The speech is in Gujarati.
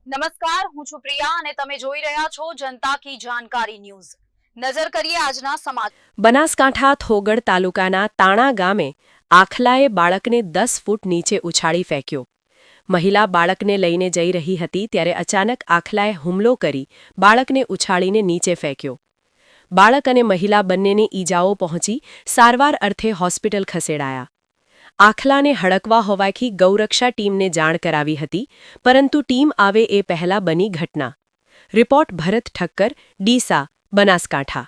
નમસ્કાર, હું છું પ્રિયા અને તમે જોઈ રહ્યા છો જનતા કી જાણકારી ન્યૂઝ। નજર કરીએ આજના સમાચાર। બનાસકાંઠા થોગડ તાલુકાના તાણા ગામે આખલાએ બાળકને 10 ફૂટ નીચે ઉછાળી ફેંક્યો। મહિલા બાળકને લઈને જઈ રહી હતી ત્યારે અચાનક આખલાએ હુમલો કરી બાળકને ઉછાળીને નીચે ફેંક્યો। બાળક અને મહિલા બંનેને ઈજાઓ પહોંચી સારવાર અર્થે હોસ્પિટલ ખસેડાયા। આખલાને હડકવા હોવાથી ગૌરક્ષા ટીમને જાણ કરાવી હતી, પરંતુ ટીમ આવે એ પહેલા બની ઘટના। રિપોર્ટ ભરત ઠક્કર, ડીસા, બનાસકાંઠા।